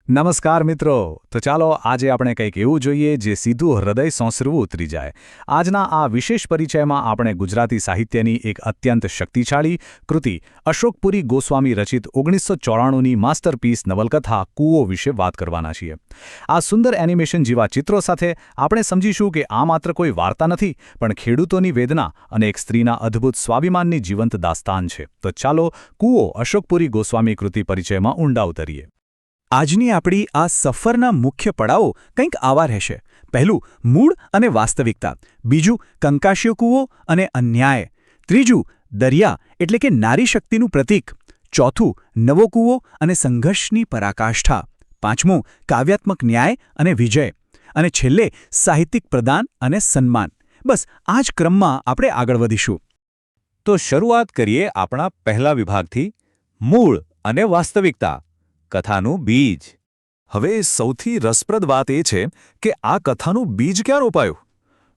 નમસ્કાર મિત્રો. તો ચાલો આજે આપણે કંઈક એવું જોઈએ જે સીધું હૃદય સોંસરવું ઉતરી જાય. આજના આ વિશેષ પરિચયમાં આપણે ગુજરાતી સાહિત્યની એક અત્યંત શક્તિશાળી કૃતિ અશોકપુરી ગોસ્વામી રચિત 1994ની માસ્ટરપીસ નવલકથા કૂવો વિશે વાત કરવાના છીએ. આ સુંદર એનિમેશન જેવા ચિત્રો સાથે આપણે સમજીશું કે આ માત્ર કોઈ વાર્તા નથી, પણ ખેડૂતોની વેદના અને એક સ્ત્રીના અદ્ભુત સ્વાભિમાનની જીવંત દાસ્તાન છે. તો ચાલો કૂવો અશોકપુરી ગોસ્વામી કૃતિ પરિચયમાં ઊંડા ઉતરીએ. આજની આપણી આ સફરના મુખ્ય પડાવો કંઈક આવા રહેશે. પહેલું, મૂળ અને વાસ્તવિકતા. બીજું, કંકાશીય કૂવો અને અન્યાય. ત્રીજું, દરિયા એટલે કે નારી શક્તિનું પ્રતીક. ચોથું, નવો કૂવો અને સંઘર્ષની પરાકાષ્ઠા. પાંચમું, કાવ્યાત્મક ન્યાય અને વિજય. અને છેલ્લે સાહિત્યિક પ્રદાન અને સન્માન. બસ આ જ ક્રમમાં આપણે આગળ વધીશું. તો શરૂઆત કરીએ આપણા પહેલા વિભાગથી, મૂળ અને વાસ્તવિકતા. કથાનું બીજ. હવે સૌથી રસપ્રદ વાત એ છે કે આ કથાનું બીજ ક્યાં રોપાયું?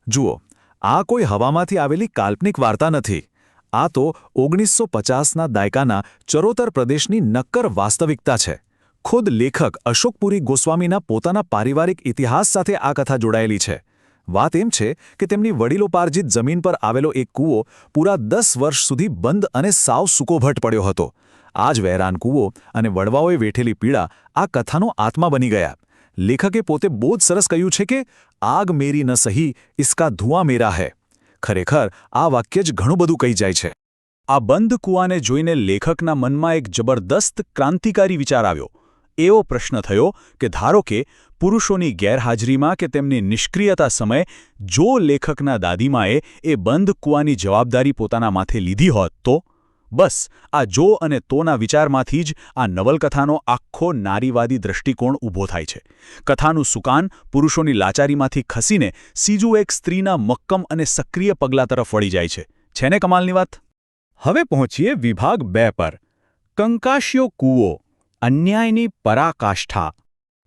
જુઓ, આ કોઈ હવામાંથી આવેલી કાલ્પનિક વાર્તા નથી. આ તો 1950ના દાયકાના ચરોતર પ્રદેશની નક્કર વાસ્તવિકતા છે. ખુદ લેખક અશોકપુરી ગોસ્વામીના પોતાના પારિવારિક ઇતિહાસ સાથે આ કથા જોડાયેલી છે. વાત એમ છે કે તેમની વડીલોપાર્જિત જમીન પર આવેલો એક કૂવો પૂરા 10 વર્ષ સુધી બંધ અને સાવ સૂકોભટ પડ્યો હતો. આ જ વેરાન કૂવો અને વડવાઓએ વેઠેલી પીડા આ કથાનો આત્મા બની ગયા. લેખકે પોતે બહુ જ સરસ કહ્યું છે કે આગ મેરી ન સહી, ઇસકા ધુઆં મેરા હૈ. ખરેખર આ વાક્ય જ ઘણું બધું કહી જાય છે. આ બંધ કૂવાને જોઈને લેખકના મનમાં એક જબરદસ્ત ક્રાંતિકારી વિચાર આવ્યો. એવો પ્રશ્ન થયો કે ધારો કે પુરુષોની ગેરહાજરીમાં કે તેમની નિષ્ક્રિયતા સમયે જો લેખકના દાદીમાએ એ બંધ કૂવાની જવાબદારી પોતાના માથે લીધી હોત તો? બસ આ જો અને તોના વિચારમાંથી જ આ નવલકથાનો આખો નારીવાદી દૃષ્ટિકોણ ઊભો થાય છે. કથાનું સુકાન પુરુષોની લાચારીમાંથી ખસીને સીધું એક સ્ત્રીના મક્કમ અને સક્રિય પગલા તરફ વળી જાય છે. છે ને કમાલની વાત? હવે પહોંચીએ વિભાગ 2 પર. કંકાશીયો કૂવો, અન્યાયની પરાકાષ્ઠા.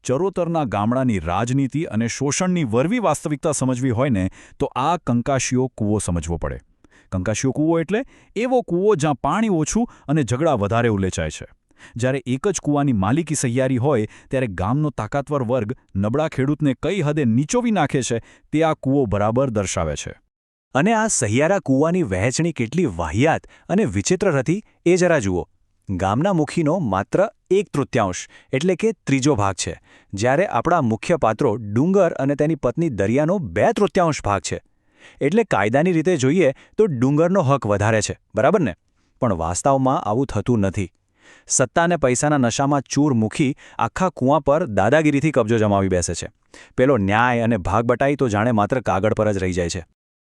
ચરોતરના ગામડાની રાજનીતિ અને શોષણની વરવી વાસ્તવિકતા સમજવી હોય ને તો આ કંકાશીયો કૂવો સમજવો પડે. કંકાશીયો કૂવો એટલે એવો કૂવો જ્યાં પાણી ઓછું અને ઝઘડા વધારે ઉલેચાય છે. જ્યારે એક જ કૂવાની માલિકી સહિયારી હોય ત્યારે ગામનો તાકાતવર વર્ગ નબળા ખેડૂતને કઈ હદે નીચોવી નાખે છે તે આ કૂવો બરાબર દર્શાવે છે. અને આ સહિયારા કૂવાની વહેંચણી કેટલી વાહિયાત અને વિચિત્ર હતી એ જરા જુઓ. ગામના મુખીનો માત્ર 1/3 એટલે કે ત્રીજો ભાગ છે, જ્યારે આપણા મુખ્ય પાત્રો ડુંગર અને તેની પત્ની દરિયાનો 2/3 ભાગ છે. એટલે કાયદાની રીતે જોઈએ તો ડુંગરનો હક વધારે છે, બરાબર ને? પણ વાસ્તવમાં આવું થતું નથી. સત્તા અને પૈસાના નશામાં ચૂર મુખી આખા કૂવા પર દાદાગીરીથી કબજો જમાવી બેસે છે. પેલો ન્યાય અને ભાગબટાઈ તો જાણે માત્ર કાગળ પર જ રહી જાય છે.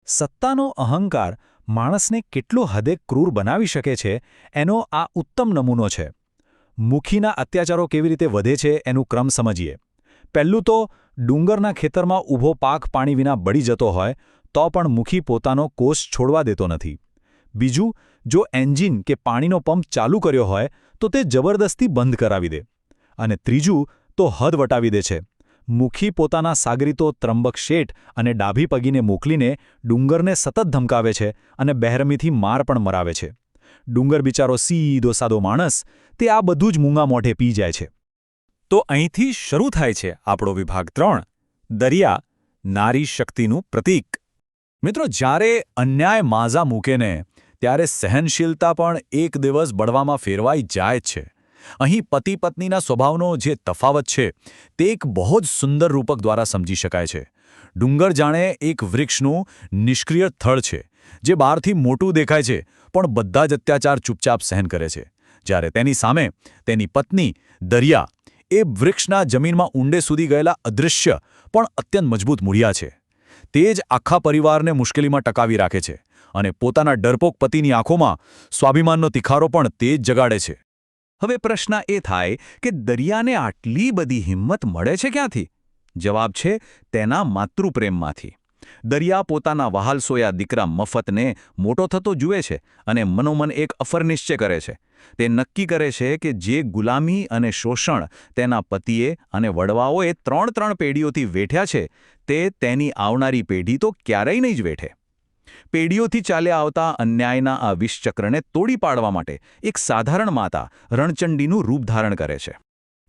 સત્તાનો અહંકાર માણસને કેટલો હદે ક્રૂર બનાવી શકે છે એનો આ ઉત્તમ નમૂનો છે. મુખીના અત્યાચારો કેવી રીતે વધે છે એનું ક્રમ સમજીએ. પહેલું તો ડુંગરના ખેતરમાં ઊભો પાક પાણી વિના બળી જતો હોય તો પણ મુખી પોતાનો કોષ છોડવા દેતો નથી. બીજું, જો એન્જિન કે પાણીનો પંપ ચાલુ કર્યો હોય તો તે જબરદસ્તી બંધ કરાવી દે. અને ત્રીજું તો હદ વટાવી દે છે. મુખી પોતાના સાગરીતો ત્રંબક શેઠ અને ડાભી પગીને મોકલીને ડુંગરને સતત ધમકાવે છે અને બહેરમીથી માર પણ મરાવે છે. ડુંગર બિચારો સીધો સાદો માણસ, તે આ બધું જ મૂંગા મોઢે પી જાય છે. તો અહીંથી શરૂ થાય છે આપણો વિભાગ 3, દરિયા, નારી શક્તિનું પ્રતીક. મિત્રો, જ્યારે અન્યાય માઝા મૂકે ને ત્યારે સહનશીલતા પણ એક દિવસ બળવામાં ફેરવાઈ જાય છે. અહીં પતિ પત્નીના સ્વભાવનો જે તફાવત છે તે એક બહુ જ સુંદર રૂપક દ્વારા સમજી શકાય છે. ડુંગર જાણે એક વૃક્ષનું નિષ્ક્રિય થડ છે જે બહારથી મોટું દેખાય છે પણ બધા જ અત્યાચાર ચૂપચાપ સહન કરે છે. જ્યારે તેની સામે તેની પત્ની દરિયા એ વૃક્ષના જમીનમાં ઊંડે સુધી ગયેલા અદૃશ્ય પણ અત્યંત મજબૂત મૂળિયા છે. તે જ આખા પરિવારને મુશ્કેલીમાં ટકાવી રાખે છે અને પોતાના ડરપોક પતિની આંખોમાં સ્વાભિમાનનો તિખારો પણ તે જ જગાડે છે. હવે પ્રશ્ન એ થાય કે દરિયાને આટલી બધી હિંમત મળે છે ક્યાંથી? જવાબ છે તેના માતૃપ્રેમમાંથી. દરિયા પોતાના વહાલસોયા દીકરા મફતને મોટો થતો જુએ છે અને મનોમન એક અફર નિશ્ચય કરે છે. તે નક્કી કરે છે કે જે ગુલામી અને શોષણ તેના પતિએ અને વડવાઓએ 3 પેઢીઓથી વેઠ્યા છે તે તેની આવનારી પેઢી તો ક્યારેય નહીં જ વેઠે. પેઢીઓથી ચાલ્યા આવતા અન્યાયના આ વિષચક્રને તોડી પાડવા માટે એક સાધારણ માતા રણચંડીનું રૂપ ધારણ કરે છે.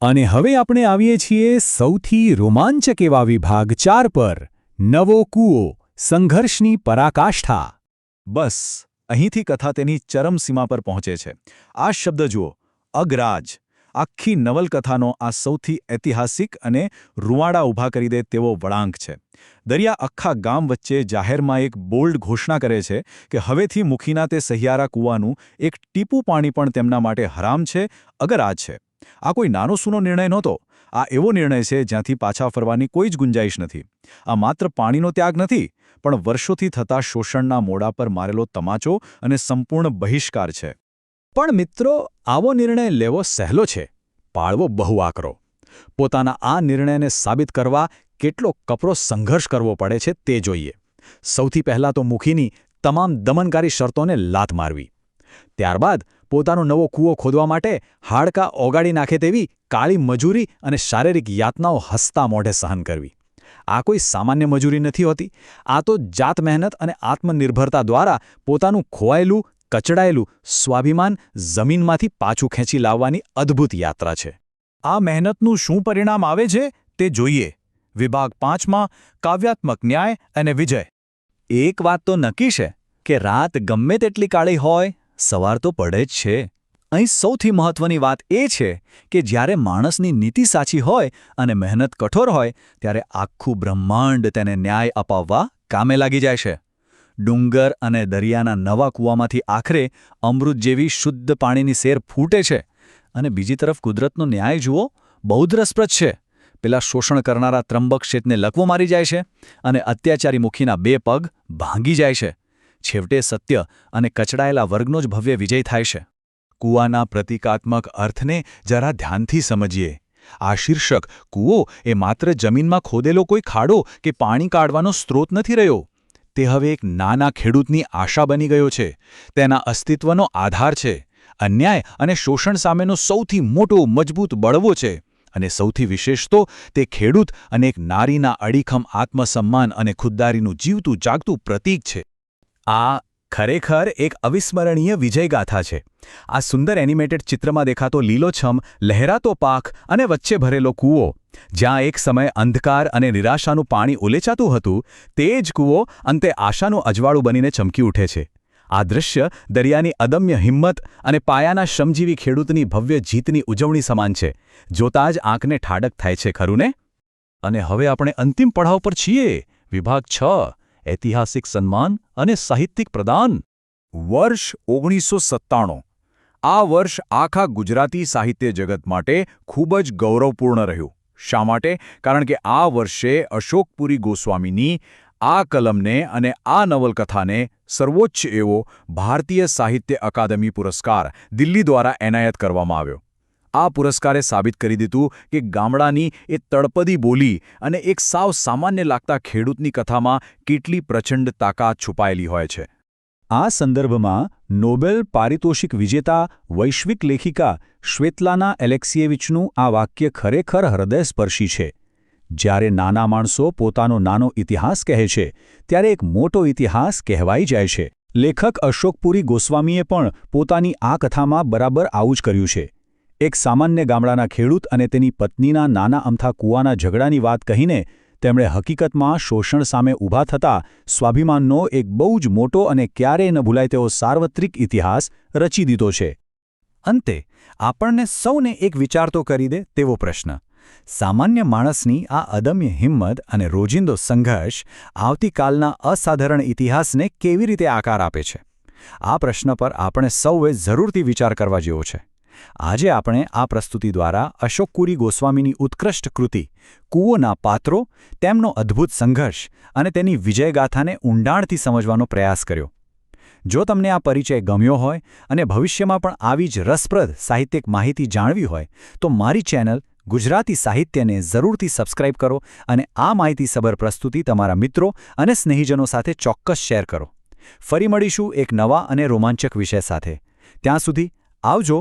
અને હવે આપણે આવીએ છીએ સૌથી રોમાંચક એવા વિભાગ 4 પર, નવો કૂવો, સંઘર્ષની પરાકાષ્ઠા. બસ અહીંથી કથા તેની ચરમસીમા પર પહોંચે છે. આ શબ્દ જુઓ, અગરાજ. આખી નવલકથાનો આ સૌથી ઐતિહાસિક અને રૂવાડા ઊભા કરી દે તેવો વળાંક છે. દરિયા આખા ગામ વચ્ચે જાહેરમાં એક બોલ્ડ ઘોષણા કરે છે કે હવેથી મુખીના તે સહિયારા કૂવાનું એક ટીપું પાણી પણ તેમના માટે હરામ છે, અગરાજ છે. આ કોઈ નાનો સૂનો નિર્ણય નહોતો. આ એવો નિર્ણય છે જ્યાંથી પાછા ફરવાની કોઈ જ ગુંજાઈશ નથી. આ માત્ર પાણીનો ત્યાગ નથી, પણ વર્ષોથી થતા શોષણના મોડા પર મારેલો તમાચો અને સંપૂર્ણ બહિષ્કાર છે. પણ મિત્રો, આવો નિર્ણય લેવો સહેલો છે, પાળવો બહુ આકરો. પોતાના આ નિર્ણયને સાબિત કરવા કેટલો કપરો સંઘર્ષ કરવો પડે છે તે જોઈએ. સૌથી પહેલાં તો મુખીની તમામ દમનકારી શરતોને લાત મારવી. ત્યારબાદ પોતાનો નવો કૂવો ખોદવા માટે હાડકાં ઓગાળી નાખે તેવી કાળી મજૂરી અને શારીરિક યાતનાઓ હસતા મોઢે સહન કરવી. આ કોઈ સામાન્ય મજૂરી નથી હોતી. આ તો જાત મહેનત અને આત્મનિર્ભરતા દ્વારા પોતાનું ખોવાયેલું, કચડાયેલું સ્વાભિમાન જમીનમાંથી પાછું ખેંચી લાવવાની અદ્ભુત યાત્રા છે. આ મહેનતનું શું પરિણામ આવે છે તે જોઈએ. વિભાગ 5માં કાવ્યાત્મક ન્યાય અને વિજય. એક વાત તો નક્કી છે કે રાત ગમે તેટલી કાળી હોય, સવાર તો પડે જ છે. અહીં સૌથી મહત્વની વાત એ છે કે જ્યારે માણસની નીતિ સાચી હોય અને મહેનત કઠોર હોય, ત્યારે આખું બ્રહ્માંડ તેને ન્યાય અપાવવા કામે લાગી જાય છે. ડુંગર અને દરિયાના નવા કૂવામાંથી આખરે અમૃત જેવી શુદ્ધ પાણીની સેર ફૂટે છે. અને બીજી તરફ કુદરતનો ન્યાય જુઓ, બહુ જ રસપ્રદ છે. પેલા શોષણ કરનારા ત્રંબક શેતને લકવો મારી જાય છે અને અત્યાચારી મુખીના 2 પગ ભાંગી જાય છે. છેવટે સત્ય અને કચડાયેલા વર્ગનો જ ભવ્ય વિજય થાય છે. કૂવાના પ્રતિકાત્મક અર્થને જરા ધ્યાનથી સમજીએ. આ શીર્ષક કૂવો એ માત્ર જમીનમાં ખોદેલો કોઈ ખાડો કે પાણી કાઢવાનો સ્ત્રોત નથી રહ્યો. તે હવે એક નાના ખેડૂતની આશા બની ગયો છે. તેના અસ્તિત્વનો આધાર છે. અન્યાય અને શોષણ સામેનો સૌથી મોટો મજબૂત બળવો છે. અને સૌથી વિશેષ તો તે ખેડૂત અને એક નારીના અડીખમ આત્મસન્માન અને ખુદદારીનું જીવતું જાગતું પ્રતીક છે. આ ખરેખર એક અવિસ્મરણીય વિજયગાથા છે. આ સુંદર એનિમેટેડ ચિત્રમાં દેખાતો લીલોછમ, લહેરાતો પાક અને વચ્ચે ભરેલો કૂવો, જ્યાં એક સમયે અંધકાર અને નિરાશાનું પાણી ઉલેચાતું હતું, તે જ કૂવો અંતે આશાનું અજવાળું બનીને ચમકી ઉઠે છે. આ દૃશ્ય દરિયાની અદમ્ય હિંમત અને પાયાના શ્રમજીવી ખેડૂતની ભવ્ય જીતની ઉજવણી સમાન છે. જોતાં જ આંખને ઠાડક થાય છે, ખરું ને? અને હવે આપણે અંતિમ પડાવ પર છીએ. વિભાગ 6, ઐતિહાસિક સન્માન અને સાહિત્યિક પ્રદાન. વર્ષ 1997. આ વર્ષ આખા ગુજરાતી સાહિત્ય જગત માટે ખૂબ જ ગૌરવપૂર્ણ રહ્યું. શા માટે? કારણ કે આ વર્ષે અશોકપુરી ગોસ્વામીની આ કલમને અને આ નવલકથાને સર્વોચ્ચ એવો ભારતીય સાહિત્ય અકાદમી પુરસ્કાર દિલ્હી દ્વારા એનાયત કરવામાં આવ્યો. આ પુરસ્કારે સાબિત કરી દીધું કે ગામડાની એ તળપદી બોલી અને એક સાવ સામાન્ય લાગતા ખેડૂતની કથામાં કેટલી પ્રચંડ તાકાત છુપાયેલી હોય છે. આ સંદર્ભમાં નોબેલ પારિતોષિક વિજેતા વૈશ્વિક લેખિકા શ્વેતલાના એલેક્સિયેવિચનું આ વાક્ય ખરેખર હૃદયસ્પર્શી છે. જ્યારે નાના માણસો પોતાનો નાનો ઇતિહાસ કહે છે, ત્યારે એક મોટો ઇતિહાસ કહેવાઈ જાય છે. લેખક અશોકપુરી ગોસ્વામીએ પણ પોતાની આ કથામાં બરાબર આવું જ કર્યું છે. એક સામાન્ય ગામડાના ખેડૂત અને તેની પત્નીના નાના અમથા કૂવાના ઝઘડાની વાત કહીને તેમણે હકીકતમાં શોષણ સામે ઊભા થતા સ્વાભિમાનનો એક બહુ જ મોટો અને ક્યારેય ન ભૂલાય તેવો સાર્વત્રિક ઇતિહાસ રચી દીધો છે. અંતે આપણને સૌને એક વિચાર તો કરી દે તેવો પ્રશ્ન: સામાન્ય માણસની આ અદમ્ય હિંમત અને રોજિંદો સંઘર્ષ આવતીકાલના અસાધારણ ઇતિહાસને કેવી રીતે આકાર આપે છે? આ પ્રશ્ન પર આપણે સૌએ જરૂરથી વિચાર કરવા જેવો છે. આજે આપણે આ પ્રસ્તુતિ દ્વારા અશોકપુરી ગોસ્વામીની ઉત્કૃષ્ટ કૃતિ કૂવોના પાત્રો, તેમનો અદ્ભુત સંઘર્ષ અને તેની વિજયગાથાને ઊંડાણથી સમજવાનો પ્રયાસ કર્યો. જો તમને આ પરિચય ગમ્યો હોય અને ભવિષ્યમાં પણ આવી જ રસપ્રદ સાહિત્યિક માહિતી જાણવી હોય તો મારી ચેનલ ગુજરાતી સાહિત્યને જરૂરથી સબસ્ક્રાઇબ કરો અને આ માહિતીસભર પ્રસ્તુતિ તમારા મિત્રો અને સ્નેહીજનો સાથે ચોક્કસ શેર કરો. ફરી મળીશું એક નવા અને રોમાંચક વિષય સાથે. ત્યાં સુધી આવજો.